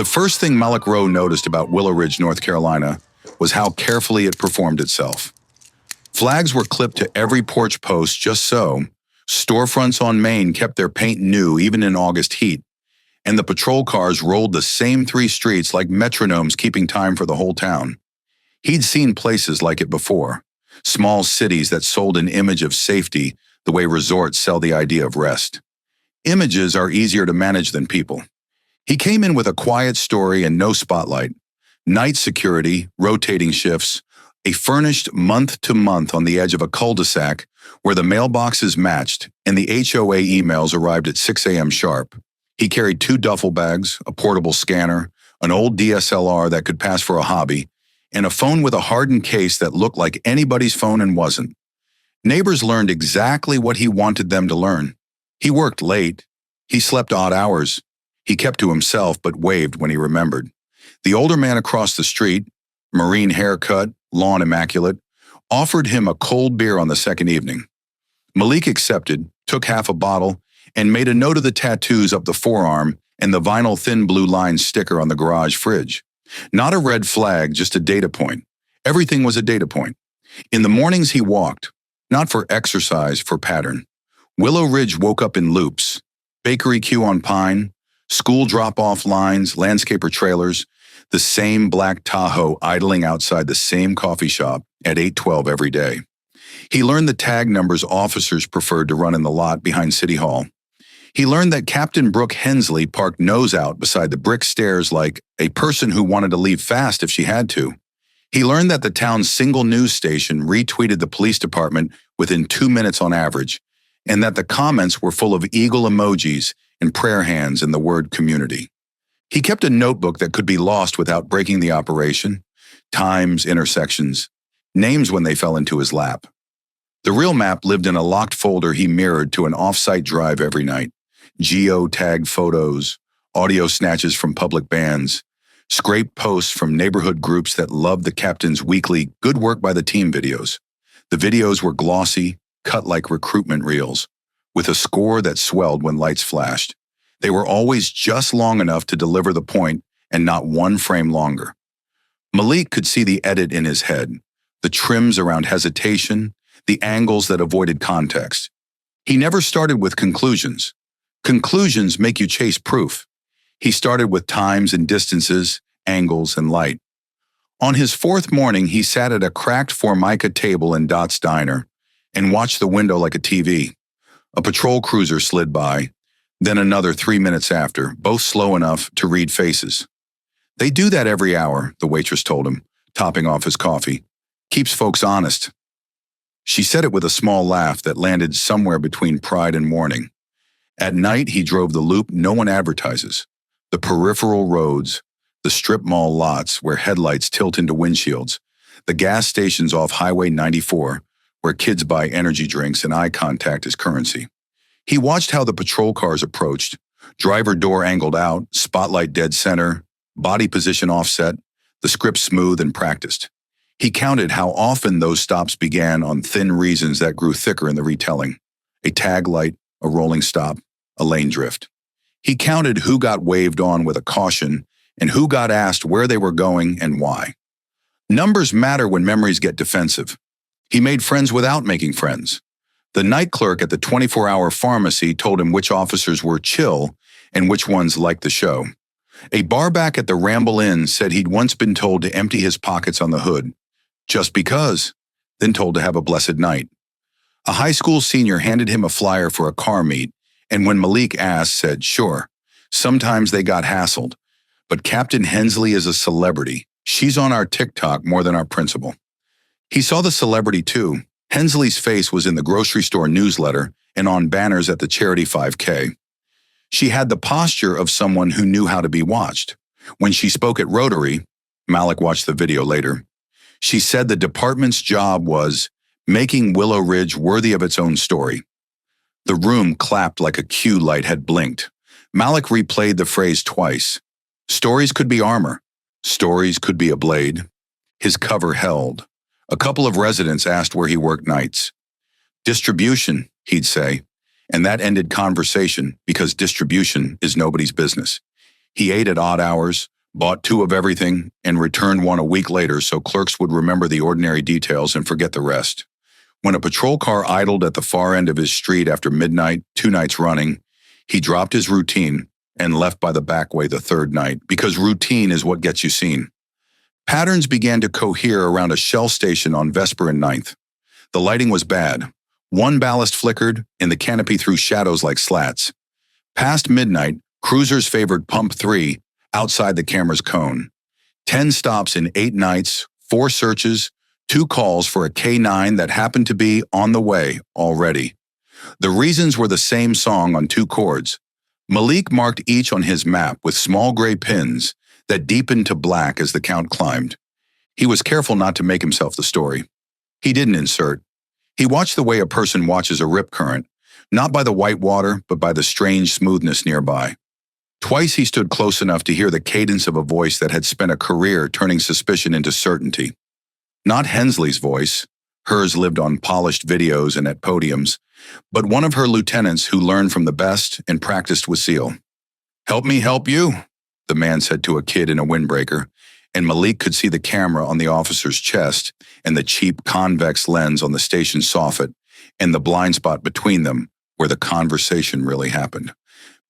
first thing Malik Rowe noticed about Willow Ridge, North Carolina, was how carefully it performed itself. Flags were clipped to every porch post just so. Storefronts on Main kept their paint new even in August heat, and the patrol cars rolled the same 3 streets like metronomes keeping time for the whole town. He'd seen places like it before, small cities that sold an image of safety the way resorts sell the idea of rest. Images are easier to manage than people. He came in with a quiet story and no spotlight. Night security, rotating shifts, a furnished month-to-month on the edge of a cul-de-sac where the mailboxes matched and the HOA emails arrived at 6 a.m. sharp. He carried 2 duffel bags, a portable scanner, an old DSLR that could pass for a hobby, and a phone with a hardened case that looked like anybody's phone and wasn't. Neighbors learned exactly what he wanted them to learn. He worked late. He slept odd hours. He kept to himself but waved when he remembered. The older man across the street, marine haircut, lawn immaculate, offered him a cold beer on the second evening. Malik accepted, took half a bottle, and made a note of the tattoos up the forearm and the vinyl thin blue line sticker on the garage fridge. Not a red flag, just a data point. Everything was a data point. In the mornings he walked, not for exercise, for pattern. Willow Ridge woke up in loops. Bakery queue on Pine, school drop-off lines, landscaper trailers, the same black Tahoe idling outside the same coffee shop at 8:12 every day. He learned the tag numbers officers preferred to run in the lot behind City Hall. He learned that Captain Brooke Hensley parked nose out beside the brick stairs like a person who wanted to leave fast if she had to. He learned that the town's single news station retweeted the police department within 2 minutes on average, and that the comments were full of eagle emojis and prayer hands in the word community. He kept a notebook that could be lost without breaking the operation, times, intersections, names when they fell into his lap. The real map lived in a locked folder he mirrored to an off-site drive every night. Geo-tagged photos, audio snatches from public bands, scraped posts from neighborhood groups that loved the captain's weekly "good work by the team" videos. The videos were glossy, cut like recruitment reels, with a score that swelled when lights flashed. They were always just long enough to deliver the point and not one frame longer. Malik could see the edit in his head, the trims around hesitation, the angles that avoided context. He never started with conclusions. Conclusions make you chase proof. He started with times and distances, angles and light. On his 4th morning, he sat at a cracked Formica table in Dot's Diner and watched the window like a TV. A patrol cruiser slid by, then another 3 minutes after, both slow enough to read faces. They do that every hour, the waitress told him, topping off his coffee. Keeps folks honest. She said it with a small laugh that landed somewhere between pride and warning. At night, he drove the loop no one advertises. The peripheral roads, the strip mall lots where headlights tilt into windshields, the gas stations off Highway 94 where kids buy energy drinks and eye contact as currency. He watched how the patrol cars approached, driver door angled out, spotlight dead center, body position offset, the script smooth and practiced. He counted how often those stops began on thin reasons that grew thicker in the retelling. A tag light, a rolling stop, a lane drift. He counted who got waved on with a caution and who got asked where they were going and why. Numbers matter when memories get defensive. He made friends without making friends. The night clerk at the 24-hour pharmacy told him which officers were chill and which ones liked the show. A barback at the Ramble Inn said he'd once been told to empty his pockets on the hood, just because, then told to have a blessed night. A high school senior handed him a flyer for a car meet, and when Malik asked, said, sure. Sometimes they got hassled, but Captain Hensley is a celebrity. She's on our TikTok more than our principal. He saw the celebrity too. Hensley's face was in the grocery store newsletter and on banners at the charity 5K. She had the posture of someone who knew how to be watched. When she spoke at Rotary, Malik watched the video later, she said the department's job was making Willow Ridge worthy of its own story. The room clapped like a cue light had blinked. Malik replayed the phrase twice. Stories could be armor. Stories could be a blade. His cover held. A couple of residents asked where he worked nights. Distribution, he'd say, and that ended conversation because distribution is nobody's business. He ate at odd hours, bought two of everything, and returned one a week later so clerks would remember the ordinary details and forget the rest. When a patrol car idled at the far end of his street after midnight, 2 nights running, he dropped his routine and left by the back way the third night, because routine is what gets you seen. Patterns began to cohere around a Shell station on Vesper and 9th. The lighting was bad. One ballast flickered, and the canopy threw shadows like slats. Past midnight, cruisers favored Pump 3 outside the camera's cone. 10 stops in 8 nights, 4 searches, 2 calls for a K9 that happened to be on the way already. The reasons were the same song on 2 chords. Malik marked each on his map with small gray pins that deepened to black as the count climbed. He was careful not to make himself the story. He didn't insert. He watched the way a person watches a rip current, not by the white water, but by the strange smoothness nearby. Twice he stood close enough to hear the cadence of a voice that had spent a career turning suspicion into certainty. Not Hensley's voice, hers lived on polished videos and at podiums, but one of her lieutenants who learned from the best and practiced with SEAL. "Help me help you," the man said to a kid in a windbreaker, and Malik could see the camera on the officer's chest and the cheap convex lens on the station soffit and the blind spot between them where the conversation really happened.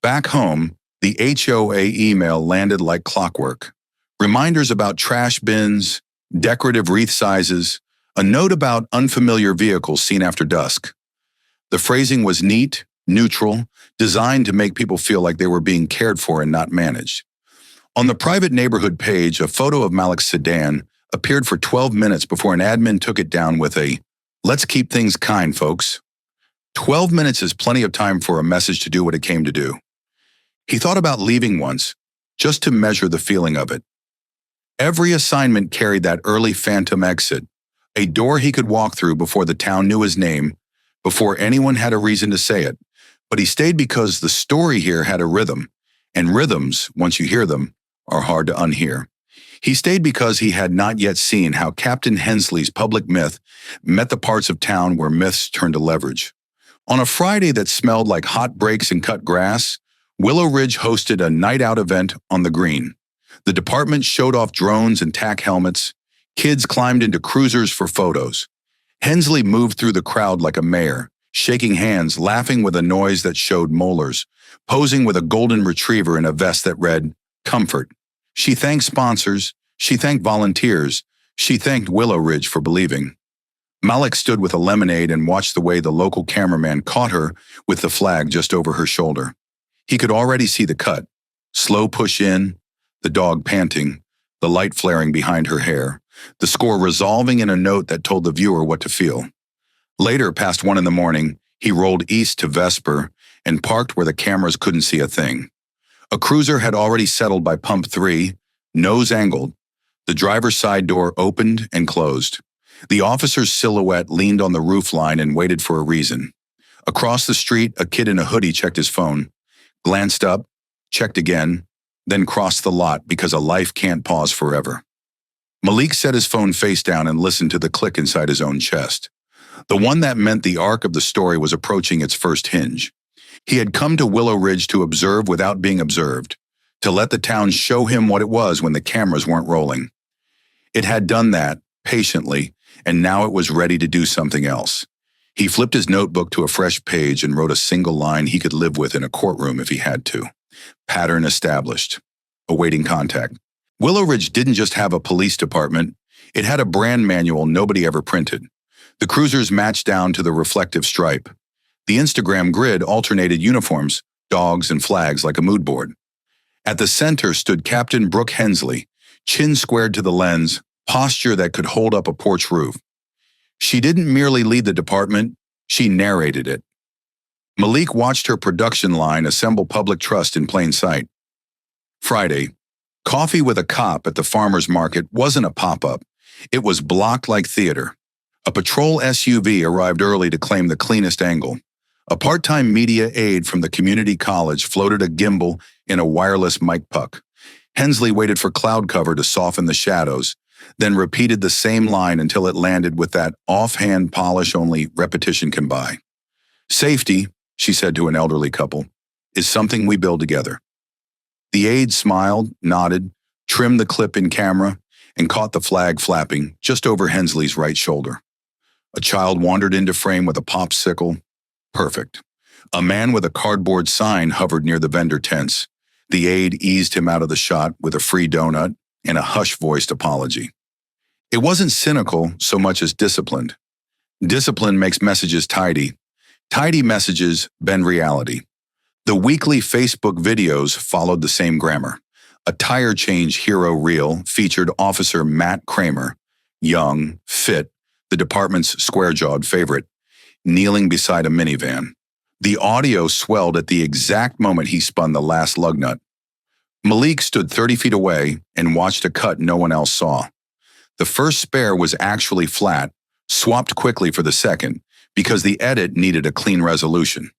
Back home, the HOA email landed like clockwork. Reminders about trash bins, decorative wreath sizes, a note about unfamiliar vehicles seen after dusk. The phrasing was neat, neutral, designed to make people feel like they were being cared for and not managed. On the private neighborhood page, a photo of Malik's sedan appeared for 12 minutes before an admin took it down with a, "Let's keep things kind, folks." 12 minutes is plenty of time for a message to do what it came to do. He thought about leaving once, just to measure the feeling of it. Every assignment carried that early phantom exit, a door he could walk through before the town knew his name, before anyone had a reason to say it. But he stayed because the story here had a rhythm, and rhythms, once you hear them, are hard to unhear. He stayed because he had not yet seen how Captain Hensley's public myth met the parts of town where myths turned to leverage. On a Friday that smelled like hot breaks and cut grass, Willow Ridge hosted a night-out event on the green. The department showed off drones and tack helmets. Kids climbed into cruisers for photos. Hensley moved through the crowd like a mayor, shaking hands, laughing with a noise that showed molars, posing with a golden retriever in a vest that read, "Comfort." She thanked sponsors. She thanked volunteers. She thanked Willow Ridge for believing. Malik stood with a lemonade and watched the way the local cameraman caught her with the flag just over her shoulder. He could already see the cut. Slow push in, the dog panting, the light flaring behind her hair, the score resolving in a note that told the viewer what to feel. Later, past 1 a.m, he rolled east to Vesper and parked where the cameras couldn't see a thing. A cruiser had already settled by Pump 3, nose angled. The driver's side door opened and closed. The officer's silhouette leaned on the roofline and waited for a reason. Across the street, a kid in a hoodie checked his phone, glanced up, checked again, then crossed the lot because a life can't pause forever. Malik set his phone face down and listened to the click inside his own chest. The one that meant the arc of the story was approaching its first hinge. He had come to Willow Ridge to observe without being observed, to let the town show him what it was when the cameras weren't rolling. It had done that, patiently, and now it was ready to do something else. He flipped his notebook to a fresh page and wrote a single line he could live with in a courtroom if he had to. Pattern established. Awaiting contact. Willow Ridge didn't just have a police department, it had a brand manual nobody ever printed. The cruisers matched down to the reflective stripe. The Instagram grid alternated uniforms, dogs, and flags like a mood board. At the center stood Captain Brooke Hensley, chin squared to the lens, posture that could hold up a porch roof. She didn't merely lead the department, she narrated it. Malik watched her production line assemble public trust in plain sight. Friday, coffee with a cop at the farmer's market wasn't a pop-up. It was blocked like theater. A patrol SUV arrived early to claim the cleanest angle. A part-time media aide from the community college floated a gimbal in a wireless mic puck. Hensley waited for cloud cover to soften the shadows, then repeated the same line until it landed with that offhand polish only repetition can buy. "Safety," she said to an elderly couple, "is something we build together." The aide smiled, nodded, trimmed the clip in camera, and caught the flag flapping just over Hensley's right shoulder. A child wandered into frame with a popsicle. Perfect. A man with a cardboard sign hovered near the vendor tents. The aide eased him out of the shot with a free donut and a hush-voiced apology. It wasn't cynical so much as disciplined. Discipline makes messages tidy. Tidy messages bend reality. The weekly Facebook videos followed the same grammar. A tire change hero reel featured Officer Matt Kramer, young, fit, the department's square-jawed favorite, kneeling beside a minivan. The audio swelled at the exact moment he spun the last lug nut. Malik stood 30 feet away and watched a cut no one else saw. The first spare was actually flat, swapped quickly for the second, because the edit needed a clean resolution.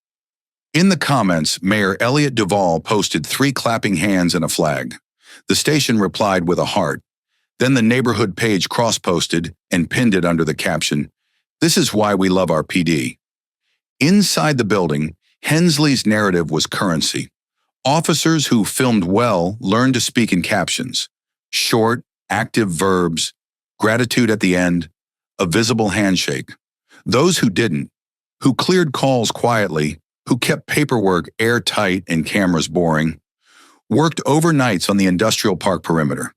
In the comments, Mayor Elliot Duvall posted 3 clapping hands and a flag. The station replied with a heart. Then the neighborhood page cross-posted and pinned it under the caption, "This is why we love our PD." Inside the building, Hensley's narrative was currency. Officers who filmed well learned to speak in captions. Short, active verbs, gratitude at the end, a visible handshake. Those who didn't, who cleared calls quietly, who kept paperwork airtight and cameras boring, worked overnights on the industrial park perimeter.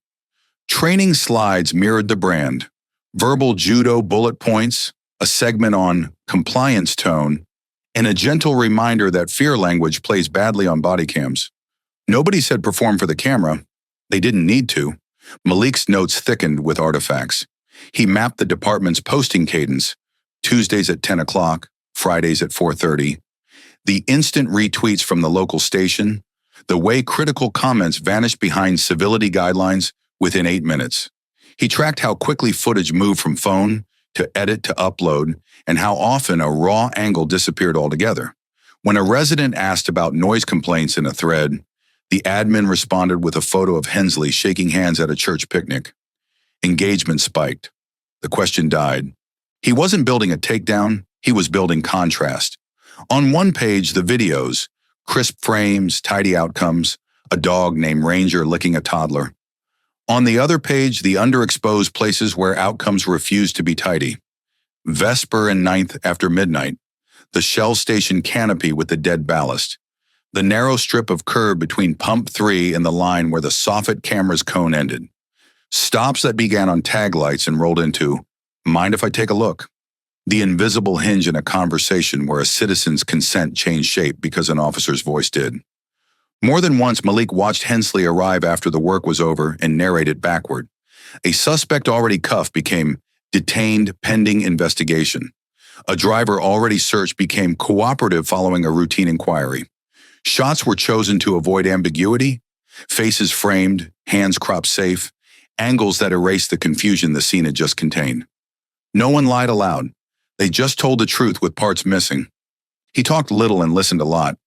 Training slides mirrored the brand. Verbal judo bullet points, a segment on compliance tone, and a gentle reminder that fear language plays badly on body cams. Nobody said perform for the camera. They didn't need to. Malik's notes thickened with artifacts. He mapped the department's posting cadence, Tuesdays at 10 o'clock, Fridays at 4:30, the instant retweets from the local station, the way critical comments vanished behind civility guidelines within 8 minutes. He tracked how quickly footage moved from phone to edit to upload, and how often a raw angle disappeared altogether. When a resident asked about noise complaints in a thread, the admin responded with a photo of Hensley shaking hands at a church picnic. Engagement spiked. The question died. He wasn't building a takedown, he was building contrast. On one page, the videos, crisp frames, tidy outcomes, a dog named Ranger licking a toddler. On the other page, the underexposed places where outcomes refused to be tidy. Vesper and 9th after midnight, the Shell station canopy with the dead ballast, the narrow strip of curb between pump 3 and the line where the soffit camera's cone ended. Stops that began on tag lights and rolled into, "Mind if I take a look?" The invisible hinge in a conversation where a citizen's consent changed shape because an officer's voice did. More than once, Malik watched Hensley arrive after the work was over and narrate it backward. A suspect already cuffed became detained pending investigation. A driver already searched became cooperative following a routine inquiry. Shots were chosen to avoid ambiguity, faces framed, hands cropped safe, angles that erased the confusion the scene had just contained. No one lied aloud. They just told the truth with parts missing. He talked little and listened a lot.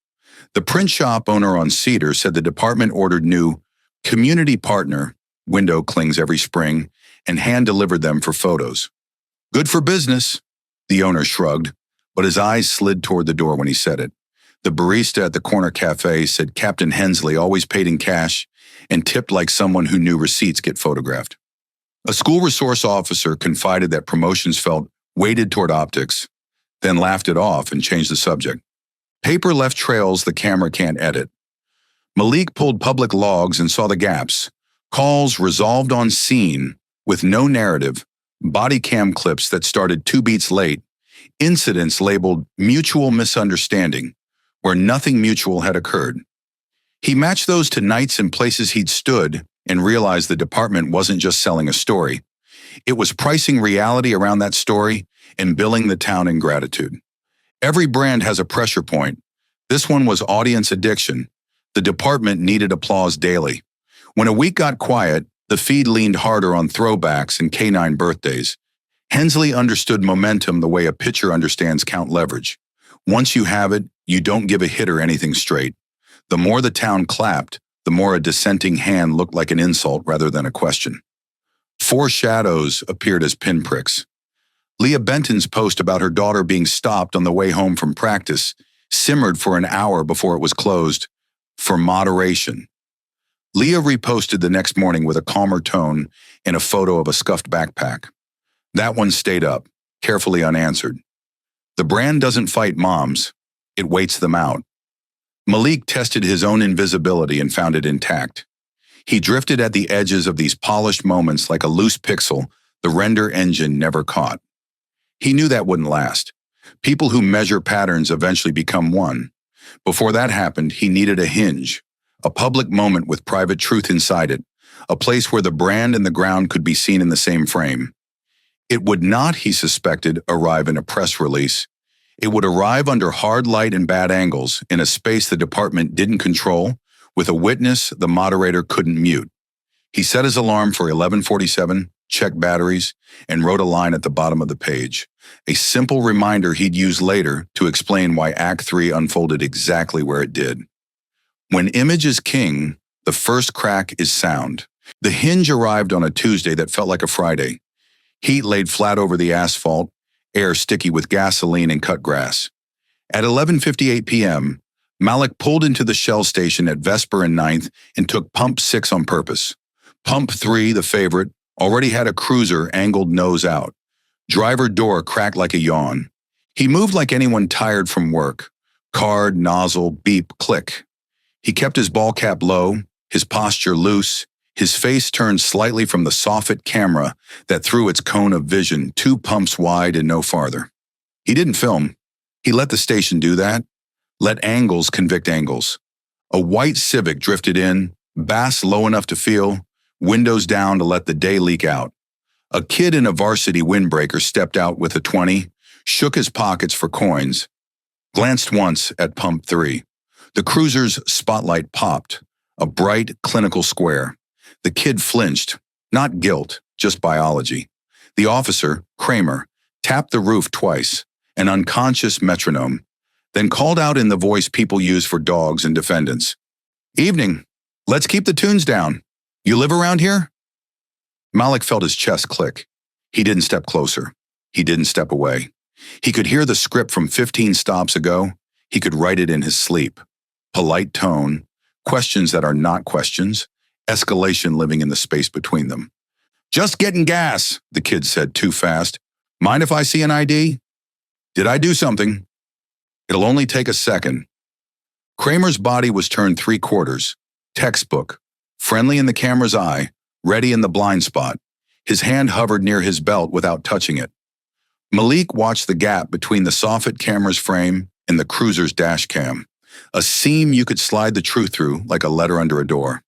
The print shop owner on Cedar said the department ordered new community partner window clings every spring and hand-delivered them for photos. "Good for business," the owner shrugged, but his eyes slid toward the door when he said it. The barista at the corner cafe said Captain Hensley always paid in cash and tipped like someone who knew receipts get photographed. A school resource officer confided that promotions felt weighted toward optics, then laughed it off and changed the subject. Paper left trails the camera can't edit. Malik pulled public logs and saw the gaps. Calls resolved on scene with no narrative, body cam clips that started 2 beats late, incidents labeled mutual misunderstanding, where nothing mutual had occurred. He matched those to nights and places he'd stood and realized the department wasn't just selling a story. It was pricing reality around that story and billing the town in gratitude. Every brand has a pressure point. This one was audience addiction. The department needed applause daily. When a week got quiet, the feed leaned harder on throwbacks and canine birthdays. Hensley understood momentum the way a pitcher understands count leverage. Once you have it, you don't give a hitter anything straight. The more the town clapped, the more a dissenting hand looked like an insult rather than a question. 4 shadows appeared as pinpricks. Leah Benton's post about her daughter being stopped on the way home from practice simmered for an hour before it was closed for moderation. Leah reposted the next morning with a calmer tone and a photo of a scuffed backpack. That one stayed up, carefully unanswered. The brand doesn't fight moms, it waits them out. Malik tested his own invisibility and found it intact. He drifted at the edges of these polished moments like a loose pixel the render engine never caught. He knew that wouldn't last. People who measure patterns eventually become one. Before that happened, he needed a hinge, a public moment with private truth inside it, a place where the brand and the ground could be seen in the same frame. It would not, he suspected, arrive in a press release. It would arrive under hard light and bad angles, in a space the department didn't control, with a witness the moderator couldn't mute. He set his alarm for 11:47, checked batteries, and wrote a line at the bottom of the page, a simple reminder he'd use later to explain why Act 3 unfolded exactly where it did. When image is king, the first crack is sound. The hinge arrived on a Tuesday that felt like a Friday. Heat laid flat over the asphalt, air sticky with gasoline and cut grass. At 11:58 p.m., Malik pulled into the Shell station at Vesper and 9th and took Pump 6 on purpose. Pump 3, the favorite, already had a cruiser angled nose out. Driver door cracked like a yawn. He moved like anyone tired from work. Card, nozzle, beep, click. He kept his ball cap low, his posture loose, his face turned slightly from the soffit camera that threw its cone of vision 2 pumps wide and no farther. He didn't film. He let the station do that. Let angles convict angles. A white Civic drifted in, bass low enough to feel, windows down to let the day leak out. A kid in a varsity windbreaker stepped out with a 20, shook his pockets for coins, glanced once at Pump 3. The cruiser's spotlight popped, a bright, clinical square. The kid flinched, not guilt, just biology. The officer, Kramer, tapped the roof twice, an unconscious metronome, then called out in the voice people use for dogs and defendants. "Evening. Let's keep the tunes down. You live around here?" Malik felt his chest click. He didn't step closer. He didn't step away. He could hear the script from 15 stops ago. He could write it in his sleep. Polite tone, questions that are not questions, escalation living in the space between them. "Just getting gas," the kid said too fast. "Mind if I see an ID?" "Did I do something?" "It'll only take a second." Kramer's body was turned 3/4, textbook, friendly in the camera's eye, ready in the blind spot. His hand hovered near his belt without touching it. Malik watched the gap between the soffit camera's frame and the cruiser's dash cam, a seam you could slide the truth through like a letter under a door.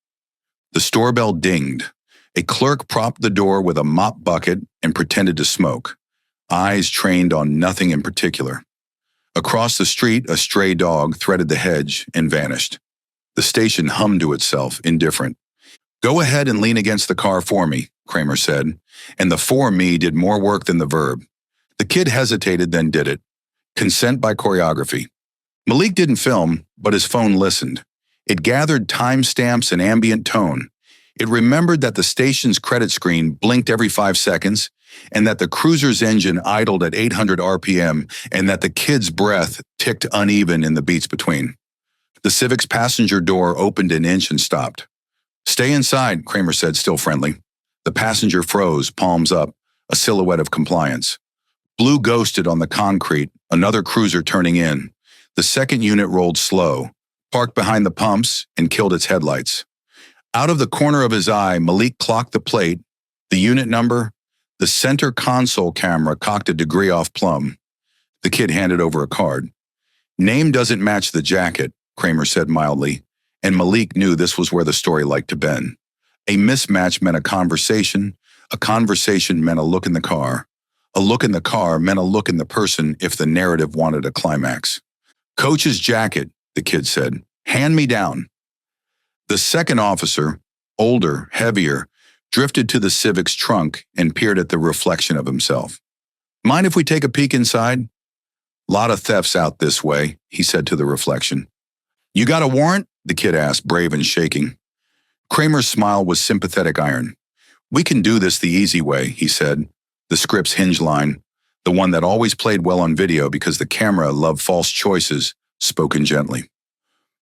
The store bell dinged. A clerk propped the door with a mop bucket and pretended to smoke, eyes trained on nothing in particular. Across the street, a stray dog threaded the hedge and vanished. The station hummed to itself, indifferent. "Go ahead and lean against the car for me," Kramer said, and the "for me" did more work than the verb. The kid hesitated, then did it. Consent by choreography. Malik didn't film, but his phone listened. It gathered timestamps and ambient tone. It remembered that the station's credit screen blinked every 5 seconds, and that the cruiser's engine idled at 800 RPM, and that the kid's breath ticked uneven in the beats between. The Civic's passenger door opened an inch and stopped. "Stay inside," Kramer said, still friendly. The passenger froze, palms up, a silhouette of compliance. Blue ghosted on the concrete, another cruiser turning in. The second unit rolled slow, parked behind the pumps, and killed its headlights. Out of the corner of his eye, Malik clocked the plate, the unit number. The center console camera cocked a degree off plumb. The kid handed over a card. "Name doesn't match the jacket," Kramer said mildly, and Malik knew this was where the story liked to bend. A mismatch meant a conversation meant a look in the car. A look in the car meant a look in the person if the narrative wanted a climax. "Coach's jacket," the kid said. "Hand me down." The second officer, older, heavier, drifted to the Civic's trunk and peered at the reflection of himself. "Mind if we take a peek inside?" "Lot of thefts out this way," he said to the reflection. "You got a warrant?" the kid asked, brave and shaking. Kramer's smile was sympathetic iron. "We can do this the easy way," he said, the script's hinge line, the one that always played well on video because the camera loved false choices, spoken gently.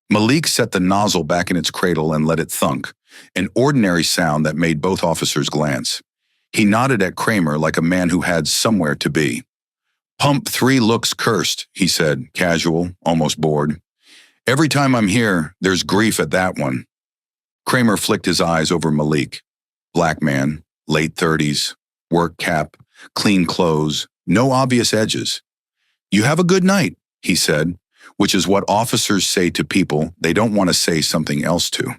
Malik set the nozzle back in its cradle and let it thunk, an ordinary sound that made both officers glance. He nodded at Kramer like a man who had somewhere to be. "Pump 3 looks cursed," he said, casual, almost bored. "Every time I'm here, there's grief at that one." Kramer flicked his eyes over Malik. Black man, late 30s, work cap, clean clothes, no obvious edges. "You have a good night," he said, which is what officers say to people they don't want to say something else to.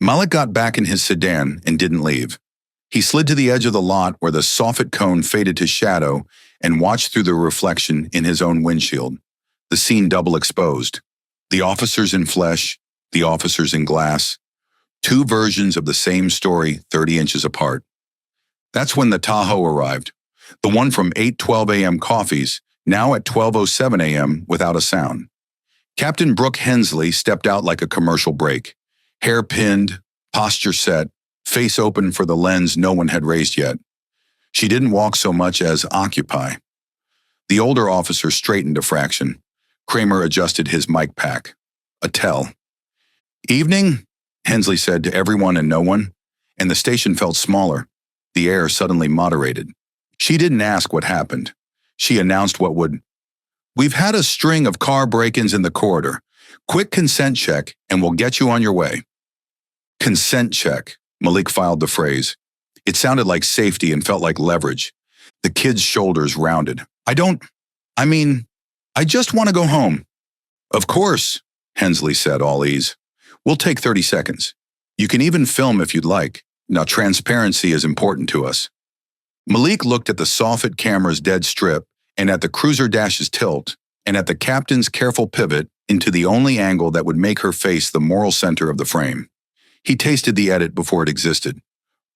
Malik got back in his sedan and didn't leave. He slid to the edge of the lot where the soffit cone faded to shadow and watched through the reflection in his own windshield. The scene double exposed. The officers in flesh, the officers in glass. Two versions of the same story 30 inches apart. That's when the Tahoe arrived. The one from 8:12 a.m. coffees, now at 12:07 a.m. without a sound. Captain Brooke Hensley stepped out like a commercial break. Hair pinned, posture set, face open for the lens no one had raised yet. She didn't walk so much as occupy. The older officer straightened a fraction. Kramer adjusted his mic pack. A tell. "Evening," Hensley said to everyone and no one, and the station felt smaller. The air suddenly moderated. She didn't ask what happened. She announced what would. "We've had a string of car break-ins in the corridor. Quick consent check, and we'll get you on your way." Consent check. Malik filed the phrase. It sounded like safety and felt like leverage. The kid's shoulders rounded. I just want to go home." "Of course," Hensley said, all ease. "We'll take 30 seconds. You can even film if you'd like. Now, transparency is important to us." Malik looked at the soffit camera's dead strip and at the cruiser dash's tilt and at the captain's careful pivot into the only angle that would make her face the moral center of the frame. He tasted the edit before it existed.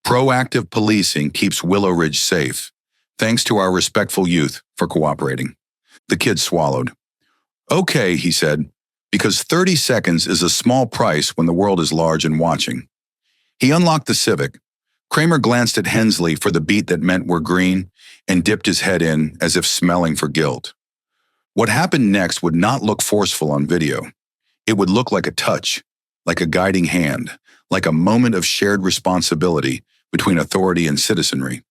Proactive policing keeps Willow Ridge safe. Thanks to our respectful youth for cooperating. The kid swallowed. "Okay," he said, "because 30 seconds is a small price when the world is large and watching." He unlocked the Civic. Kramer glanced at Hensley for the beat that meant we're green and dipped his head in as if smelling for guilt. What happened next would not look forceful on video. It would look like a touch, like a guiding hand, like a moment of shared responsibility between authority and citizenry.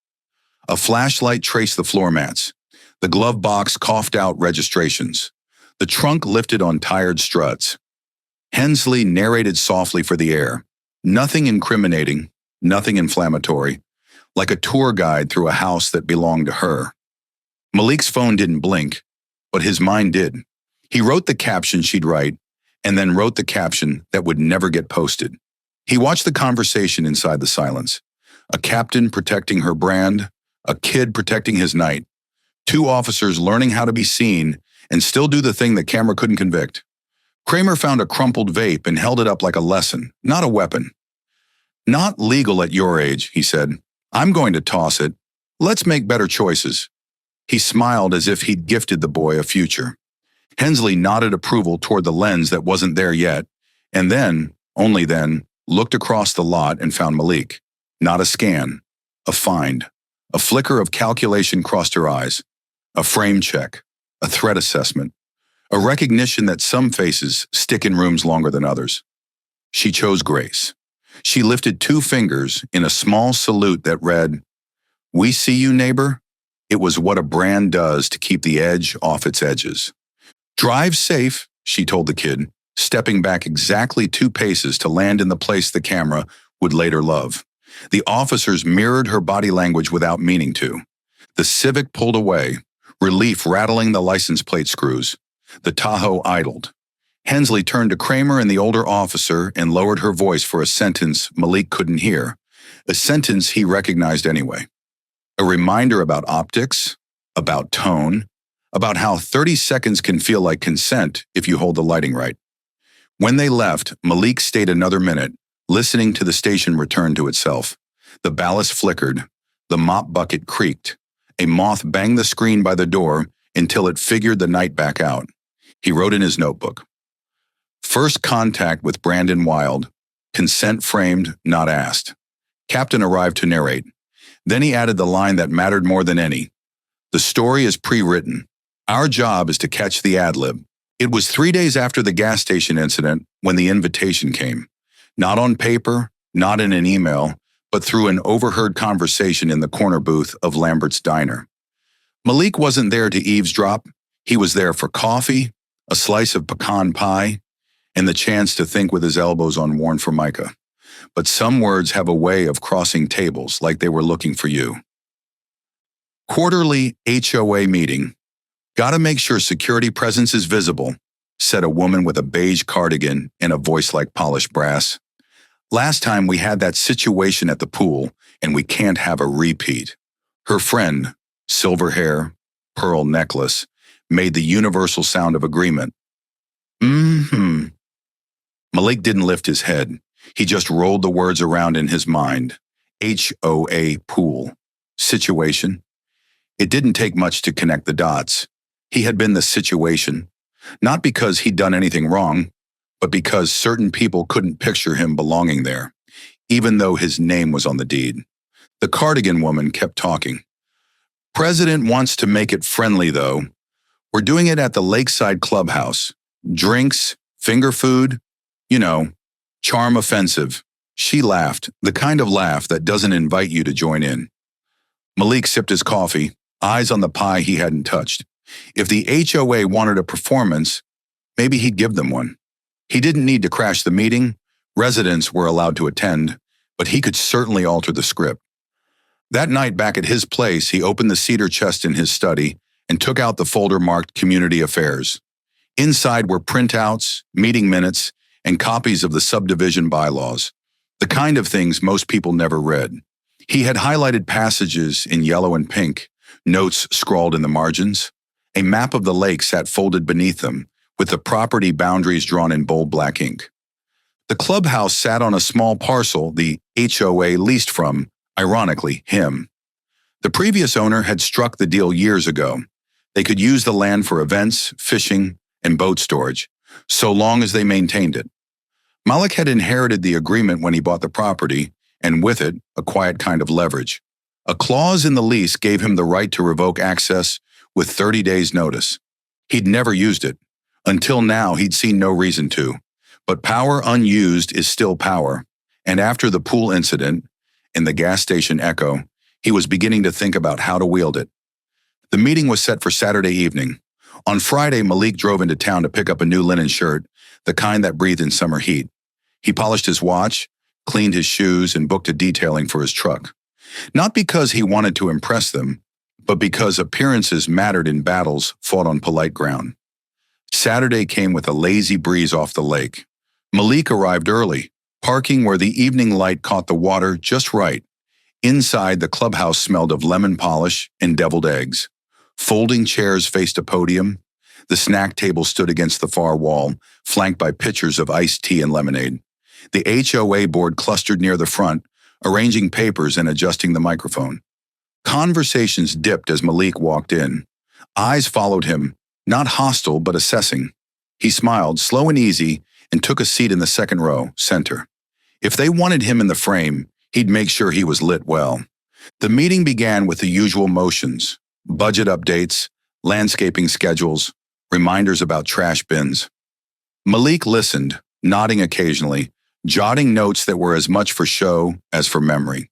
A flashlight traced the floor mats. The glove box coughed out registrations. The trunk lifted on tired struts. Hensley narrated softly for the air. Nothing incriminating, nothing inflammatory, like a tour guide through a house that belonged to her. Malik's phone didn't blink, but his mind did. He wrote the caption she'd write, and then wrote the caption that would never get posted. He watched the conversation inside the silence. A captain protecting her brand, a kid protecting his night. Two officers learning how to be seen and still do the thing the camera couldn't convict. Kramer found a crumpled vape and held it up like a lesson, not a weapon. "Not legal at your age," he said. "I'm going to toss it. Let's make better choices." He smiled as if he'd gifted the boy a future. Hensley nodded approval toward the lens that wasn't there yet, and then, only then, looked across the lot and found Malik. Not a scan, a find. A flicker of calculation crossed her eyes. A frame check, a threat assessment, a recognition that some faces stick in rooms longer than others. She chose grace. She lifted 2 fingers in a small salute that read, "We see you, neighbor." It was what a brand does to keep the edge off its edges. "Drive safe," she told the kid, stepping back exactly 2 paces to land in the place the camera would later love. The officers mirrored her body language without meaning to. The Civic pulled away, relief rattling the license plate screws. The Tahoe idled. Hensley turned to Kramer and the older officer and lowered her voice for a sentence Malik couldn't hear, a sentence he recognized anyway. A reminder about optics, about tone, about how 30 seconds can feel like consent if you hold the lighting right. When they left, Malik stayed another minute, listening to the station return to itself. The ballast flickered. The mop bucket creaked. A moth banged the screen by the door until it figured the night back out. He wrote in his notebook. First contact with Brandon Wild. Consent framed, not asked. Captain arrived to narrate. Then he added the line that mattered more than any. The story is pre-written. Our job is to catch the ad-lib. It was 3 days after the gas station incident when the invitation came. Not on paper, not in an email, but through an overheard conversation in the corner booth of Lambert's Diner. Malik wasn't there to eavesdrop. He was there for coffee, a slice of pecan pie, and the chance to think with his elbows on worn Formica. But some words have a way of crossing tables like they were looking for you. Quarterly HOA meeting. Gotta make sure security presence is visible, said a woman with a beige cardigan and a voice like polished brass. Last time we had that situation at the pool, and we can't have a repeat. Her friend, silver hair, pearl necklace, made the universal sound of agreement. Mm-hmm. Malik didn't lift his head. He just rolled the words around in his mind. HOA pool. Situation. It didn't take much to connect the dots. He had been the situation, not because he'd done anything wrong, but because certain people couldn't picture him belonging there, even though his name was on the deed. The cardigan woman kept talking. President wants to make it friendly, though. We're doing it at the Lakeside Clubhouse. Drinks, finger food, charm offensive. She laughed, the kind of laugh that doesn't invite you to join in. Malik sipped his coffee, eyes on the pie he hadn't touched. If the HOA wanted a performance, maybe he'd give them one. He didn't need to crash the meeting. Residents were allowed to attend, but he could certainly alter the script. That night back at his place, he opened the cedar chest in his study and took out the folder marked Community Affairs. Inside were printouts, meeting minutes, and copies of the subdivision bylaws, the kind of things most people never read. He had highlighted passages in yellow and pink, notes scrawled in the margins. A map of the lake sat folded beneath them, with the property boundaries drawn in bold black ink. The clubhouse sat on a small parcel the HOA leased from, ironically, him. The previous owner had struck the deal years ago. They could use the land for events, fishing, and boat storage, so long as they maintained it. Malik had inherited the agreement when he bought the property, and with it, a quiet kind of leverage. A clause in the lease gave him the right to revoke access with 30 days' notice. He'd never used it. Until now, he'd seen no reason to. But power unused is still power, and after the pool incident and the gas station echo, he was beginning to think about how to wield it. The meeting was set for Saturday evening. On Friday, Malik drove into town to pick up a new linen shirt, the kind that breathed in summer heat. He polished his watch, cleaned his shoes, and booked a detailing for his truck. Not because he wanted to impress them, but because appearances mattered in battles fought on polite ground. Saturday came with a lazy breeze off the lake. Malik arrived early, parking where the evening light caught the water just right. Inside, the clubhouse smelled of lemon polish and deviled eggs. Folding chairs faced a podium. The snack table stood against the far wall, flanked by pitchers of iced tea and lemonade. The HOA board clustered near the front, arranging papers and adjusting the microphone. Conversations dipped as Malik walked in. Eyes followed him, not hostile but assessing. He smiled, slow and easy, and took a seat in the second row, center. If they wanted him in the frame, he'd make sure he was lit well. The meeting began with the usual motions: budget updates, landscaping schedules, reminders about trash bins. Malik listened, nodding occasionally, jotting notes that were as much for show as for memory.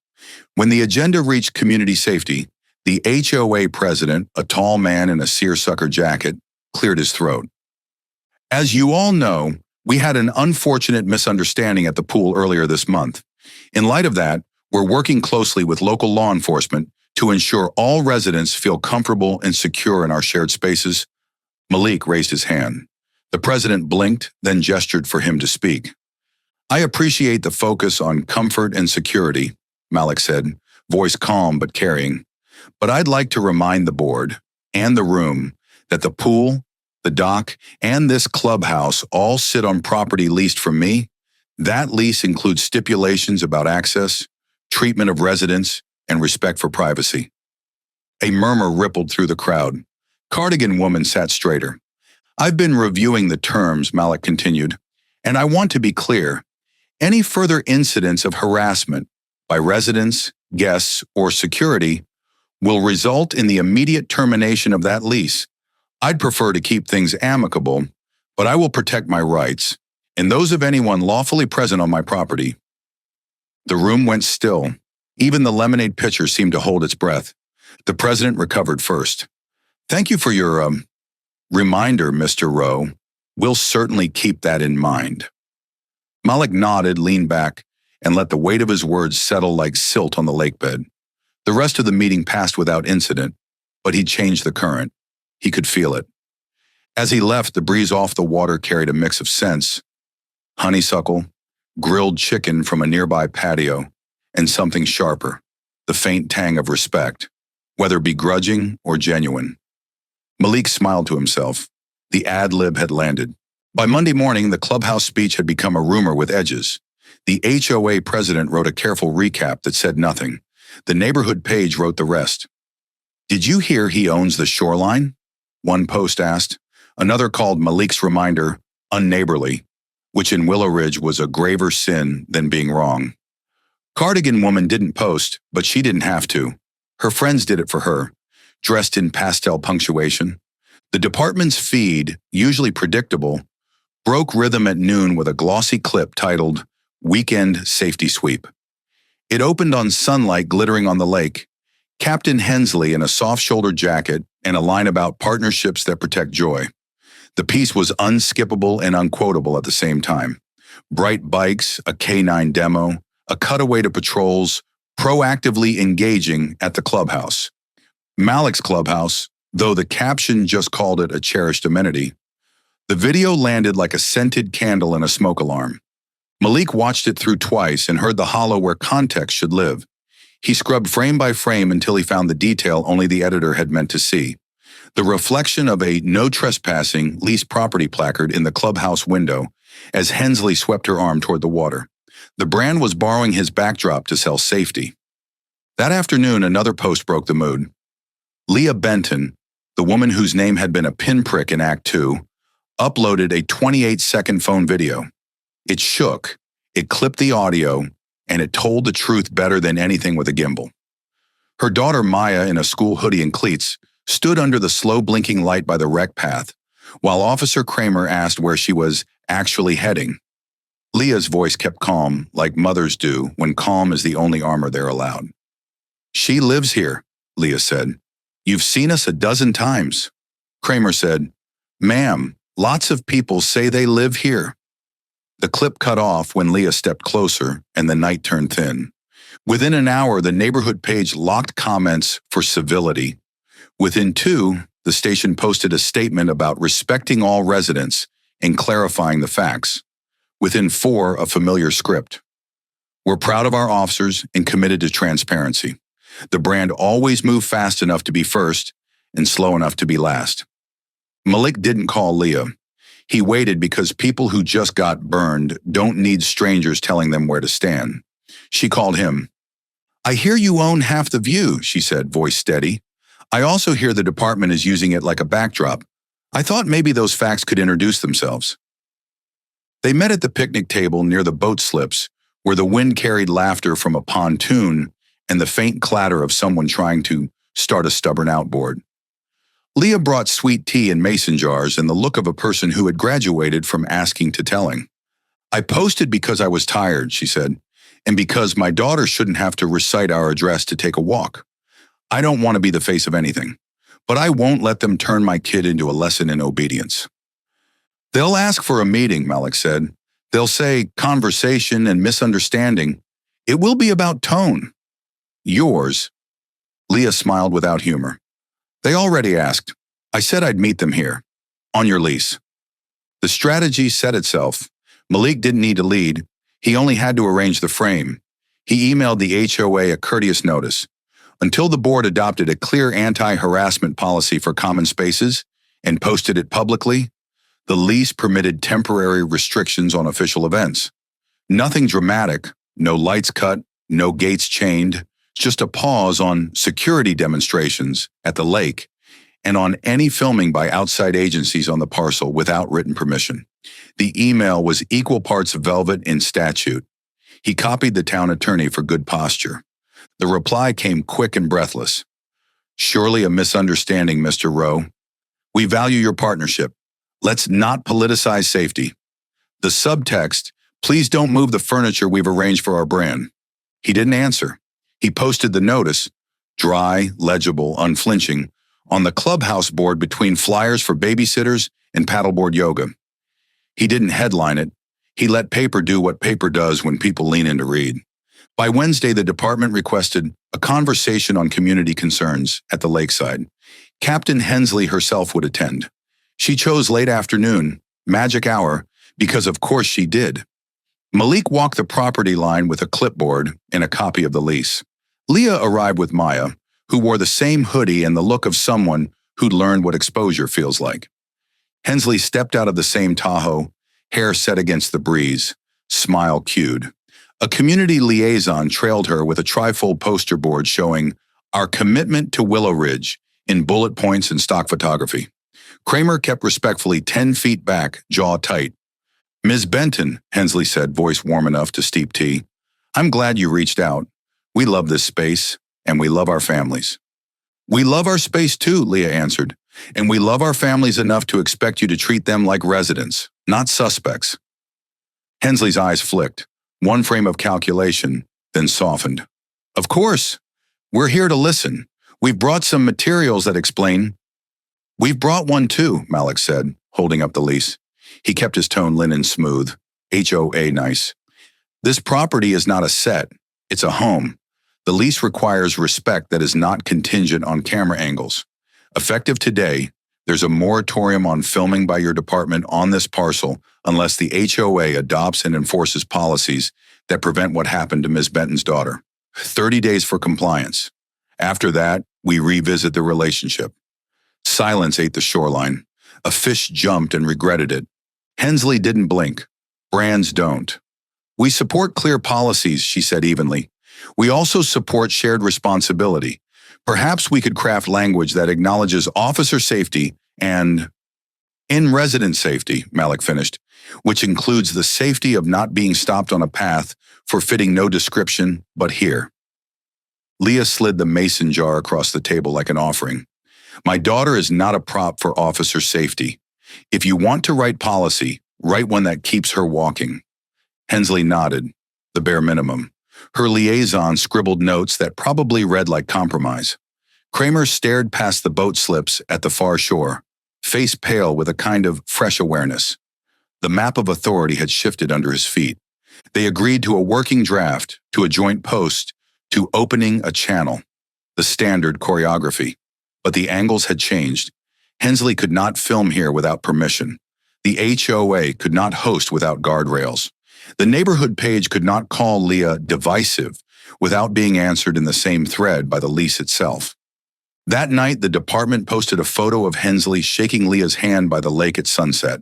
When the agenda reached community safety, the HOA president, a tall man in a seersucker jacket, cleared his throat. As you all know, we had an unfortunate misunderstanding at the pool earlier this month. In light of that, we're working closely with local law enforcement to ensure all residents feel comfortable and secure in our shared spaces. Malik raised his hand. The president blinked, then gestured for him to speak. I appreciate the focus on comfort and security, Malik said, voice calm but carrying. But I'd like to remind the board and the room that the pool, the dock, and this clubhouse all sit on property leased from me. That lease includes stipulations about access, treatment of residents, and respect for privacy. A murmur rippled through the crowd. Cardigan woman sat straighter. I've been reviewing the terms, Malik continued, and I want to be clear. Any further incidents of harassment by residents, guests, or security will result in the immediate termination of that lease. I'd prefer to keep things amicable, but I will protect my rights and those of anyone lawfully present on my property. The room went still. Even the lemonade pitcher seemed to hold its breath. The president recovered first. Thank you for your, reminder, Mr. Rowe. We'll certainly keep that in mind. Malik nodded, leaned back, and let the weight of his words settle like silt on the lakebed. The rest of the meeting passed without incident, but he'd changed the current. He could feel it. As he left, the breeze off the water carried a mix of scents: honeysuckle, grilled chicken from a nearby patio, and something sharper, the faint tang of respect, whether begrudging or genuine. Malik smiled to himself. The ad-lib had landed. By Monday morning, the clubhouse speech had become a rumor with edges. The HOA president wrote a careful recap that said nothing. The neighborhood page wrote the rest. Did you hear he owns the shoreline? One post asked. Another called Malik's reminder unneighborly, which in Willow Ridge was a graver sin than being wrong. Cardigan Woman didn't post, but she didn't have to. Her friends did it for her, dressed in pastel punctuation. The department's feed, usually predictable, broke rhythm at noon with a glossy clip titled Weekend Safety Sweep. It opened on sunlight glittering on the lake, Captain Hensley in a soft-shouldered jacket, and a line about partnerships that protect joy. The piece was unskippable and unquotable at the same time. Bright bikes, a K9 demo, a cutaway to patrols, proactively engaging at the clubhouse. Malik's clubhouse, though the caption just called it a cherished amenity. The video landed like a scented candle in a smoke alarm. Malik watched it through twice and heard the hollow where context should live. He scrubbed frame by frame until he found the detail only the editor had meant to see. The reflection of a no trespassing leased property placard in the clubhouse window as Hensley swept her arm toward the water. The brand was borrowing his backdrop to sell safety. That afternoon, another post broke the mood. Leah Benton, the woman whose name had been a pinprick in Act 2, uploaded a 28-second phone video. It shook, it clipped the audio, and it told the truth better than anything with a gimbal. Her daughter Maya, in a school hoodie and cleats, stood under the slow-blinking light by the wreck path, while Officer Kramer asked where she was actually heading. Leah's voice kept calm, like mothers do when calm is the only armor they're allowed. She lives here, Leah said. You've seen us a dozen times. Kramer said, Ma'am, lots of people say they live here. The clip cut off when Leah stepped closer and the night turned thin. Within an hour, the neighborhood page locked comments for civility. Within 2, the station posted a statement about respecting all residents and clarifying the facts. Within 4, a familiar script. We're proud of our officers and committed to transparency. The brand always moved fast enough to be first and slow enough to be last. Malik didn't call Leah. He waited because people who just got burned don't need strangers telling them where to stand. She called him. I hear you own half the view, she said, voice steady. I also hear the department is using it like a backdrop. I thought maybe those facts could introduce themselves. They met at the picnic table near the boat slips, where the wind carried laughter from a pontoon and the faint clatter of someone trying to start a stubborn outboard. Leah brought sweet tea in mason jars and the look of a person who had graduated from asking to telling. I posted because I was tired, she said, and because my daughter shouldn't have to recite our address to take a walk. I don't want to be the face of anything, but I won't let them turn my kid into a lesson in obedience. They'll ask for a meeting, Malik said. They'll say conversation and misunderstanding. It will be about tone. Yours. Leah smiled without humor. They already asked. I said I'd meet them here. On your lease. The strategy set itself. Malik didn't need to lead. He only had to arrange the frame. He emailed the HOA a courteous notice. Until the board adopted a clear anti-harassment policy for common spaces and posted it publicly, the lease permitted temporary restrictions on official events. Nothing dramatic, no lights cut, no gates chained, just a pause on security demonstrations at the lake and on any filming by outside agencies on the parcel without written permission. The email was equal parts velvet and statute. He copied the town attorney for good posture. The reply came quick and breathless. Surely a misunderstanding, Mr. Rowe. We value your partnership. Let's not politicize safety. The subtext, please don't move the furniture we've arranged for our brand. He didn't answer. He posted the notice, dry, legible, unflinching, on the clubhouse board between flyers for babysitters and paddleboard yoga. He didn't headline it. He let paper do what paper does when people lean in to read. By Wednesday, the department requested a conversation on community concerns at the lakeside. Captain Hensley herself would attend. She chose late afternoon, magic hour, because of course she did. Malik walked the property line with a clipboard and a copy of the lease. Leah arrived with Maya, who wore the same hoodie and the look of someone who'd learned what exposure feels like. Hensley stepped out of the same Tahoe, hair set against the breeze, smile cued. A community liaison trailed her with a trifold poster board showing our commitment to Willow Ridge in bullet points and stock photography. Kramer kept respectfully 10 feet back, jaw tight. "Ms. Benton," Hensley said, voice warm enough to steep tea, "I'm glad you reached out. We love this space, and we love our families." "We love our space too," Leah answered, "and we love our families enough to expect you to treat them like residents, not suspects." Hensley's eyes flicked, one frame of calculation, then softened. "Of course. We're here to listen. We've brought some materials that explain." "We've brought one too," Malik said, holding up the lease. He kept his tone linen smooth, HOA nice. "This property is not a set. It's a home. The lease requires respect that is not contingent on camera angles. Effective today, there's a moratorium on filming by your department on this parcel unless the HOA adopts and enforces policies that prevent what happened to Ms. Benton's daughter. 30 days for compliance. After that, we revisit the relationship." Silence ate the shoreline. A fish jumped and regretted it. Hensley didn't blink. Brands don't. "We support clear policies," she said evenly. "We also support shared responsibility. Perhaps we could craft language that acknowledges officer safety and in-resident safety," Malik finished, "which includes the safety of not being stopped on a path for fitting no description but here." Leah slid the mason jar across the table like an offering. "My daughter is not a prop for officer safety. If you want to write policy, write one that keeps her walking." Hensley nodded, the bare minimum. Her liaison scribbled notes that probably read like compromise. Kramer stared past the boat slips at the far shore, face pale with a kind of fresh awareness. The map of authority had shifted under his feet. They agreed to a working draft, to a joint post, to opening a channel, the standard choreography. But the angles had changed. Hensley could not film here without permission. The HOA could not host without guardrails. The neighborhood page could not call Leah divisive without being answered in the same thread by the lease itself. That night, the department posted a photo of Hensley shaking Leah's hand by the lake at sunset.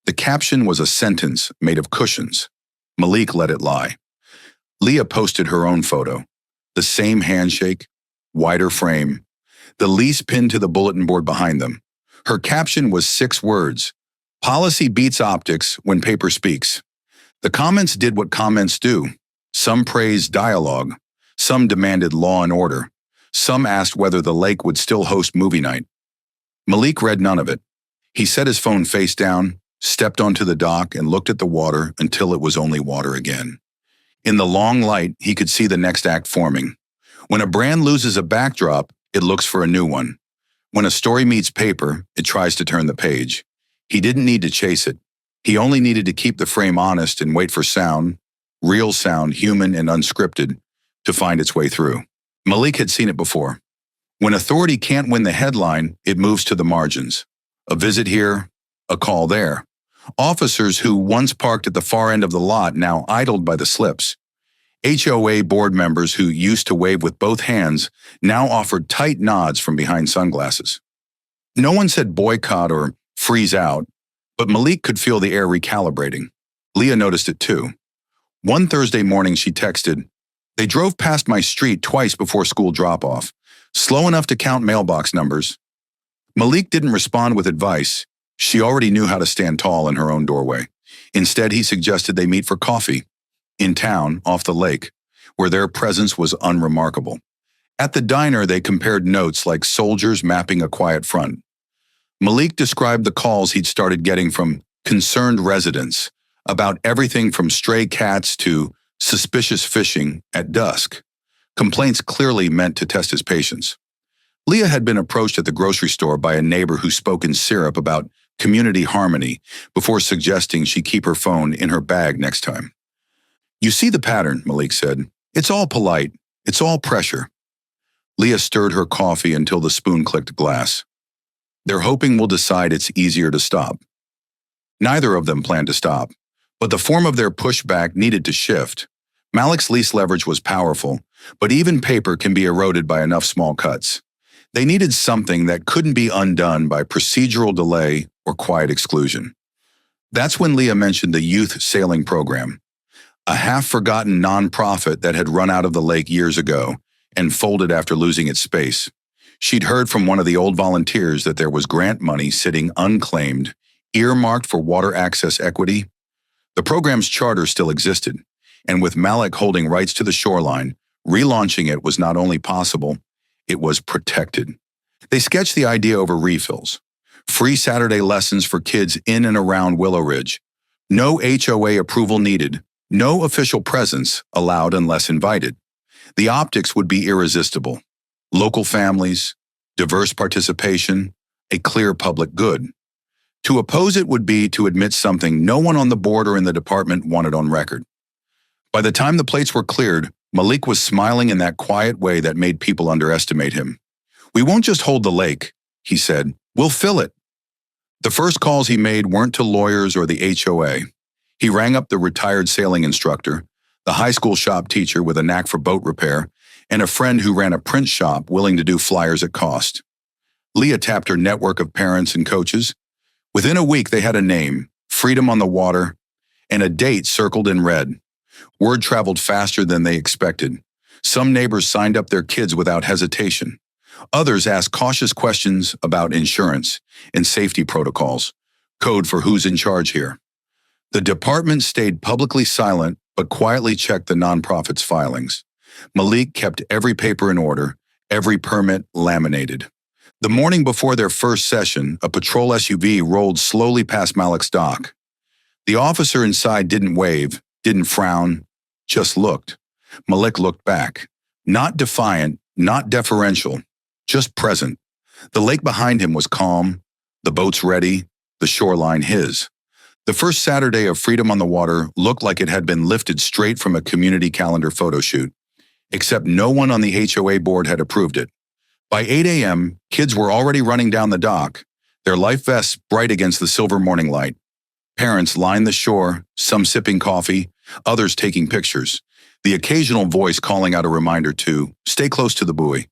The caption was a sentence made of cushions. Malik let it lie. Leah posted her own photo. The same handshake, wider frame, the lease pinned to the bulletin board behind them. Her caption was 6 words: "Policy beats optics when paper speaks." The comments did what comments do. Some praised dialogue. Some demanded law and order. Some asked whether the lake would still host movie night. Malik read none of it. He set his phone face down, stepped onto the dock, and looked at the water until it was only water again. In the long light, he could see the next act forming. When a brand loses a backdrop, it looks for a new one. When a story meets paper, it tries to turn the page. He didn't need to chase it. He only needed to keep the frame honest and wait for sound, real sound, human and unscripted, to find its way through. Malik had seen it before. When authority can't win the headline, it moves to the margins. A visit here, a call there. Officers who once parked at the far end of the lot now idled by the slips. HOA board members who used to wave with both hands now offered tight nods from behind sunglasses. No one said boycott or freeze out, but Malik could feel the air recalibrating. Leah noticed it too. One Thursday morning she texted, "They drove past my street twice before school drop-off, slow enough to count mailbox numbers." Malik didn't respond with advice. She already knew how to stand tall in her own doorway. Instead, he suggested they meet for coffee. In town, off the lake, where their presence was unremarkable. At the diner, they compared notes like soldiers mapping a quiet front. Malik described the calls he'd started getting from concerned residents about everything from stray cats to Suspicious fishing at dusk. Complaints clearly meant to test his patience. Leah had been approached at the grocery store by a neighbor who spoke in syrup about community harmony before suggesting she keep her phone in her bag next time. You see the pattern, Malik said. It's all polite. It's all pressure. Leah stirred her coffee until the spoon clicked glass. They're hoping we'll decide it's easier to stop. Neither of them planned to stop, but the form of their pushback needed to shift. Malik's lease leverage was powerful, but even paper can be eroded by enough small cuts. They needed something that couldn't be undone by procedural delay or quiet exclusion. That's when Leah mentioned the youth sailing program, a half-forgotten nonprofit that had run out of the lake years ago and folded after losing its space. She'd heard from one of the old volunteers that there was grant money sitting unclaimed, earmarked for water access equity. The program's charter still existed, and with Malik holding rights to the shoreline, relaunching it was not only possible, it was protected. They sketched the idea over refills. Free Saturday lessons for kids in and around Willow Ridge. No HOA approval needed. No official presence allowed unless invited. The optics would be irresistible. Local families, diverse participation, a clear public good. To oppose it would be to admit something no one on the board or in the department wanted on record. By the time the plates were cleared, Malik was smiling in that quiet way that made people underestimate him. We won't just hold the lake, he said. We'll fill it. The first calls he made weren't to lawyers or the HOA. He rang up the retired sailing instructor, the high school shop teacher with a knack for boat repair, and a friend who ran a print shop willing to do flyers at cost. Leah tapped her network of parents and coaches. Within a week, they had a name, Freedom on the Water, and a date circled in red. Word traveled faster than they expected. Some neighbors signed up their kids without hesitation. Others asked cautious questions about insurance and safety protocols, code for who's in charge here. The department stayed publicly silent but quietly checked the nonprofit's filings. Malik kept every paper in order, every permit laminated. The morning before their first session, a patrol SUV rolled slowly past Malik's dock. The officer inside didn't wave, didn't frown, just looked. Malik looked back. Not defiant, not deferential, just present. The lake behind him was calm, the boats ready, the shoreline his. The first Saturday of Freedom on the Water looked like it had been lifted straight from a community calendar photo shoot, except no one on the HOA board had approved it. By 8 a.m., kids were already running down the dock, their life vests bright against the silver morning light. Parents lined the shore, some sipping coffee, others taking pictures, the occasional voice calling out a reminder to stay close to the buoy.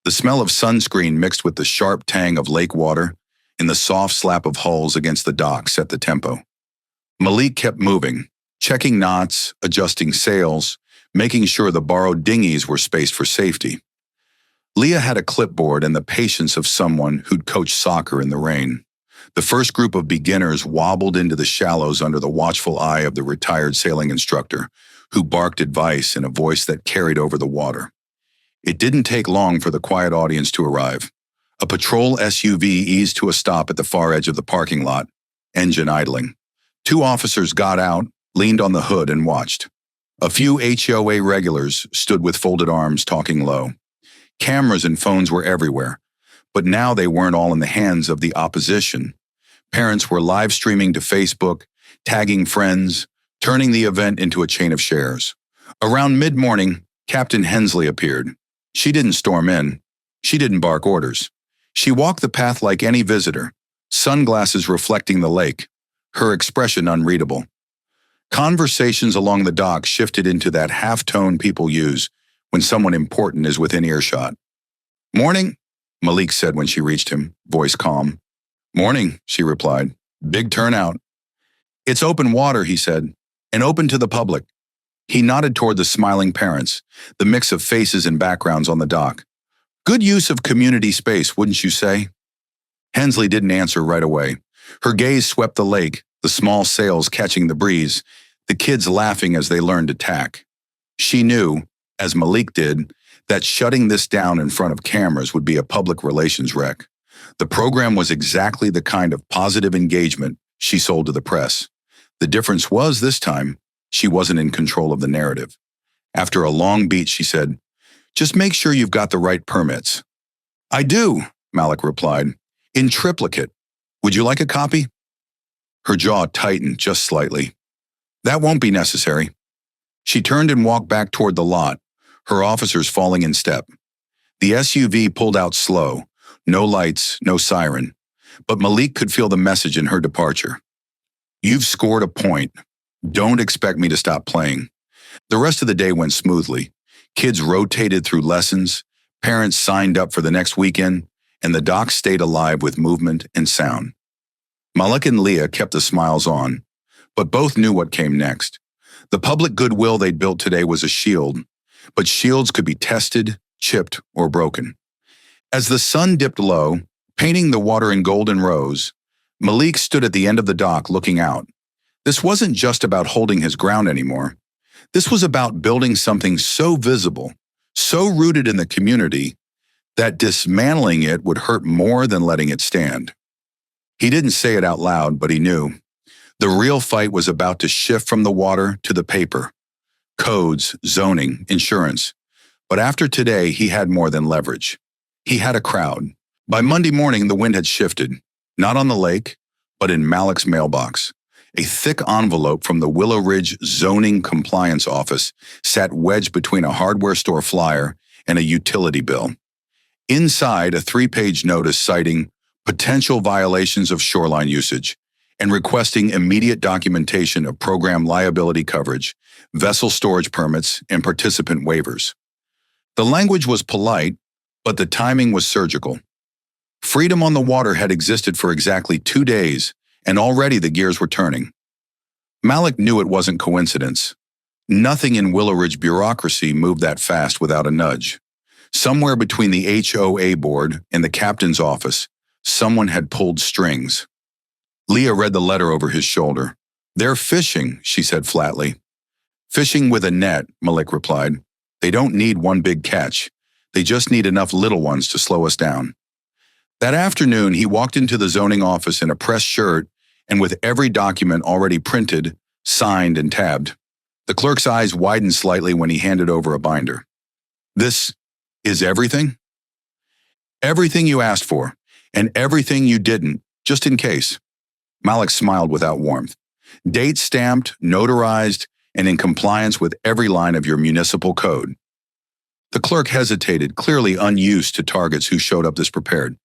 The smell of sunscreen mixed with the sharp tang of lake water and the soft slap of hulls against the dock set the tempo. Malik kept moving, checking knots, adjusting sails, making sure the borrowed dinghies were spaced for safety. Leah had a clipboard and the patience of someone who'd coached soccer in the rain. The first group of beginners wobbled into the shallows under the watchful eye of the retired sailing instructor, who barked advice in a voice that carried over the water. It didn't take long for the quiet audience to arrive. A patrol SUV eased to a stop at the far edge of the parking lot, engine idling. Two officers got out, leaned on the hood, and watched. A few HOA regulars stood with folded arms, talking low. Cameras and phones were everywhere, but now they weren't all in the hands of the opposition. Parents were live streaming to Facebook, tagging friends, turning the event into a chain of shares. Around mid-morning, Captain Hensley appeared. She didn't storm in. She didn't bark orders. She walked the path like any visitor, sunglasses reflecting the lake, her expression unreadable. Conversations along the dock shifted into that half-tone people use when someone important is within earshot. "Morning," Malik said when she reached him, voice calm. "Morning," she replied. "Big turnout." "It's open water," he said, "and open to the public." He nodded toward the smiling parents, the mix of faces and backgrounds on the dock. "Good use of community space, wouldn't you say?" Hensley didn't answer right away. Her gaze swept the lake, the small sails catching the breeze, the kids laughing as they learned to tack. She knew, as Malik did, that shutting this down in front of cameras would be a public relations wreck. The program was exactly the kind of positive engagement she sold to the press. The difference was, this time, She wasn't in control of the narrative. After a long beat, she said, "Just make sure you've got the right permits." "I do," Malik replied, "in triplicate. Would you like a copy?" Her jaw tightened just slightly. "That won't be necessary." She turned and walked back toward the lot, her officers falling in step. The SUV pulled out slow, no lights, no siren, but Malik could feel the message in her departure. "You've scored a point. Don't expect me to stop playing." The rest of the day went smoothly. Kids rotated through lessons, parents signed up for the next weekend, and the dock stayed alive with movement and sound. Malik and Leah kept the smiles on, but both knew what came next. The public goodwill they'd built today was a shield, but shields could be tested, chipped, or broken. As the sun dipped low, painting the water in golden rose, Malik stood at the end of the dock looking out. This wasn't just about holding his ground anymore. This was about building something so visible, so rooted in the community, that dismantling it would hurt more than letting it stand. He didn't say it out loud, but he knew. The real fight was about to shift from the water to the paper. Codes, zoning, insurance. But after today, he had more than leverage. He had a crowd. By Monday morning, the wind had shifted, not on the lake, but in Malik's mailbox. A thick envelope from the Willow Ridge Zoning Compliance Office sat wedged between a hardware store flyer and a utility bill. Inside, a 3-page notice citing potential violations of shoreline usage and requesting immediate documentation of program liability coverage, vessel storage permits, and participant waivers. The language was polite, but the timing was surgical. Freedom on the water had existed for exactly 2 days, and already the gears were turning. Malik knew it wasn't coincidence. Nothing in Willow Ridge bureaucracy moved that fast without a nudge. Somewhere between the HOA board and the captain's office, someone had pulled strings. Leah read the letter over his shoulder. "They're fishing," she said flatly. "Fishing with a net," Malik replied. "They don't need one big catch. They just need enough little ones to slow us down." That afternoon, he walked into the zoning office in a pressed shirt and with every document already printed, signed, and tabbed. The clerk's eyes widened slightly when he handed over a binder. "This is everything?" "Everything you asked for, and everything you didn't, just in case." Malik smiled without warmth. "Date stamped, notarized, and in compliance with every line of your municipal code." The clerk hesitated, clearly unused to targets who showed up this prepared.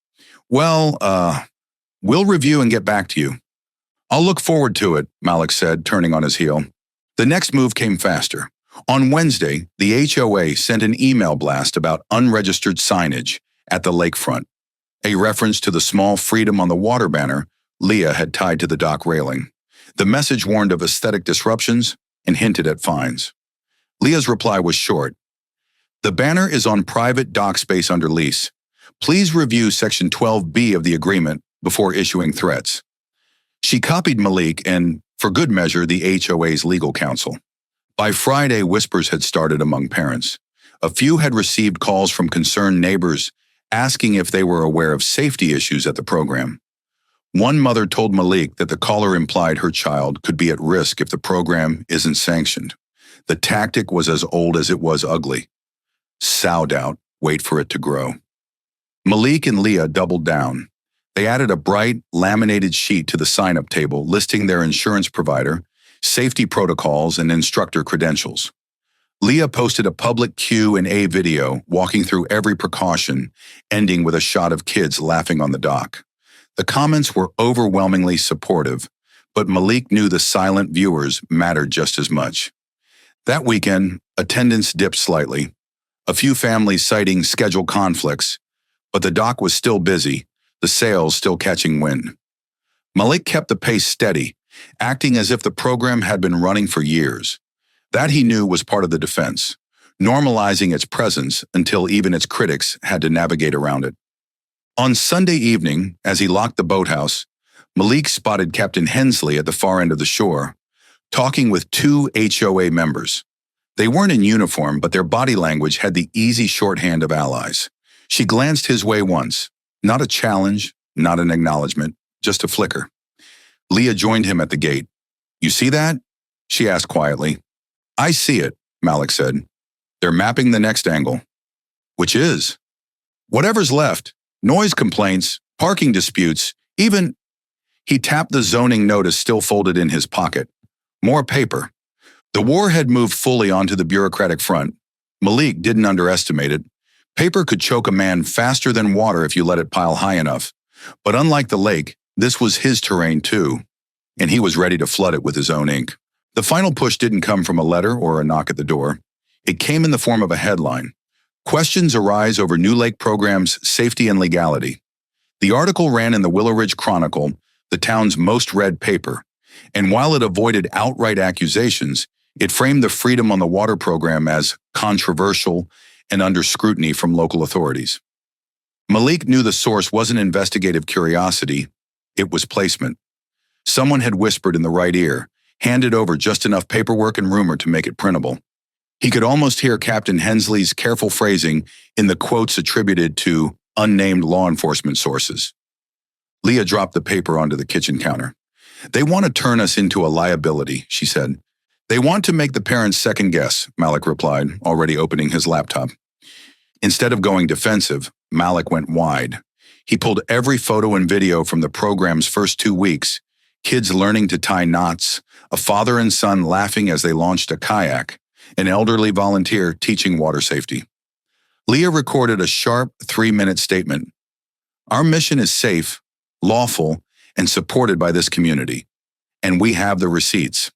"Well, we'll review and get back to you." "I'll look forward to it," Malik said, turning on his heel. The next move came faster. On Wednesday, the HOA sent an email blast about unregistered signage at the lakefront, a reference to the small Freedom on the Water banner Leah had tied to the dock railing. The message warned of aesthetic disruptions and hinted at fines. Leah's reply was short. "The banner is on private dock space under lease. Please review Section 12B of the agreement before issuing threats." She copied Malik and, for good measure, the HOA's legal counsel. By Friday, whispers had started among parents. A few had received calls from concerned neighbors asking if they were aware of safety issues at the program. One mother told Malik that the caller implied her child could be at risk if the program isn't sanctioned. The tactic was as old as it was ugly. Sow doubt, wait for it to grow. Malik and Leah doubled down. They added a bright, laminated sheet to the sign-up table listing their insurance provider, safety protocols, and instructor credentials. Leah posted a public Q&A video walking through every precaution, ending with a shot of kids laughing on the dock. The comments were overwhelmingly supportive, but Malik knew the silent viewers mattered just as much. That weekend, attendance dipped slightly, a few families citing schedule conflicts, but the dock was still busy, the sails still catching wind. Malik kept the pace steady, acting as if the program had been running for years. That he knew was part of the defense, normalizing its presence until even its critics had to navigate around it. On Sunday evening, as he locked the boathouse, Malik spotted Captain Hensley at the far end of the shore, talking with 2 HOA members. They weren't in uniform, but their body language had the easy shorthand of allies. She glanced his way once. Not a challenge, not an acknowledgement, just a flicker. Leah joined him at the gate. "You see that?" she asked quietly. I see it, Malik said. They're mapping the next angle. Which is? Whatever's left. Noise complaints, parking disputes, even... He tapped the zoning notice still folded in his pocket. More paper. The war had moved fully onto the bureaucratic front. Malik didn't underestimate it. Paper could choke a man faster than water if you let it pile high enough. But unlike the lake, this was his terrain too, and he was ready to flood it with his own ink. The final push didn't come from a letter or a knock at the door. It came in the form of a headline. Questions arise over new lake program's safety and legality. The article ran in the Willow Ridge Chronicle, the town's most read paper, and while it avoided outright accusations, it framed the Freedom on the Water program as controversial and under scrutiny from local authorities. Malik knew the source wasn't investigative curiosity, it was placement. Someone had whispered in the right ear, handed over just enough paperwork and rumor to make it printable. He could almost hear Captain Hensley's careful phrasing in the quotes attributed to unnamed law enforcement sources. Leah dropped the paper onto the kitchen counter. They want to turn us into a liability, she said. They want to make the parents second guess, Malik replied, already opening his laptop. Instead of going defensive, Malik went wide. He pulled every photo and video from the program's first 2 weeks, kids learning to tie knots, a father and son laughing as they launched a kayak, an elderly volunteer teaching water safety. Leah recorded a sharp 3-minute statement. Our mission is safe, lawful, and supported by this community, and we have the receipts.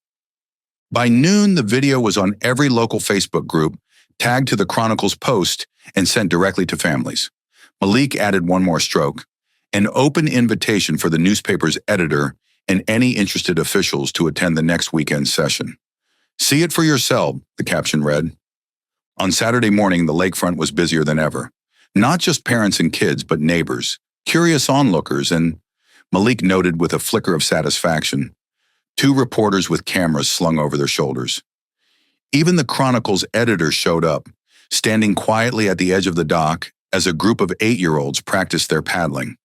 By noon, the video was on every local Facebook group, tagged to the Chronicle's post, and sent directly to families. Malik added one more stroke, an open invitation for the newspaper's editor and any interested officials to attend the next weekend session. See it for yourself, the caption read. On Saturday morning, the lakefront was busier than ever. Not just parents and kids, but neighbors, curious onlookers, and, Malik noted with a flicker of satisfaction, 2 reporters with cameras slung over their shoulders. Even the Chronicle's editor showed up, standing quietly at the edge of the dock as a group of 8-year-olds practiced their paddling.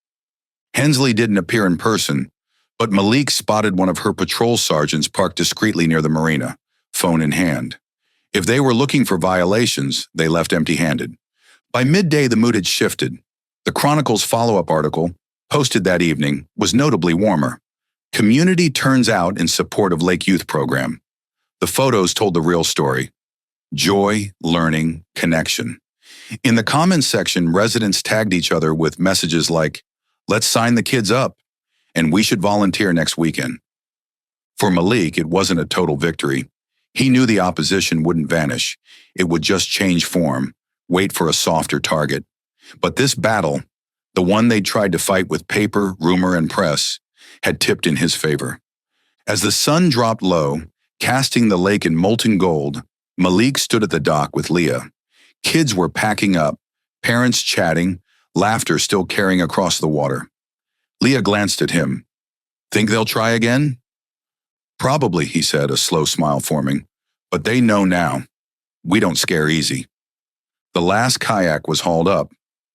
Hensley didn't appear in person, but Malik spotted one of her patrol sergeants parked discreetly near the marina, phone in hand. If they were looking for violations, they left empty-handed. By midday, the mood had shifted. The Chronicle's follow-up article, posted that evening, was notably warmer. Community turns out in support of Lake Youth Program. The photos told the real story. Joy, learning, connection. In the comments section, residents tagged each other with messages like, "Let's sign the kids up," and "We should volunteer next weekend." For Malik, it wasn't a total victory. He knew the opposition wouldn't vanish. It would just change form, wait for a softer target. But this battle, the one they tried to fight with paper, rumor, and press, had tipped in his favor. As the sun dropped low, casting the lake in molten gold, Malik stood at the dock with Leah. Kids were packing up, parents chatting, laughter still carrying across the water. Leah glanced at him. Think they'll try again? Probably, he said, a slow smile forming. But they know now. We don't scare easy. The last kayak was hauled up.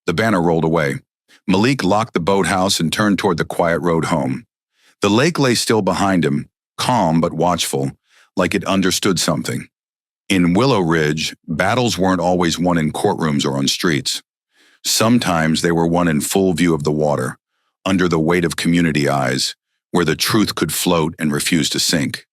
The banner rolled away. Malik locked the boathouse and turned toward the quiet road home. The lake lay still behind him, calm but watchful, like it understood something. In Willow Ridge, battles weren't always won in courtrooms or on streets. Sometimes they were won in full view of the water, under the weight of community eyes, where the truth could float and refuse to sink.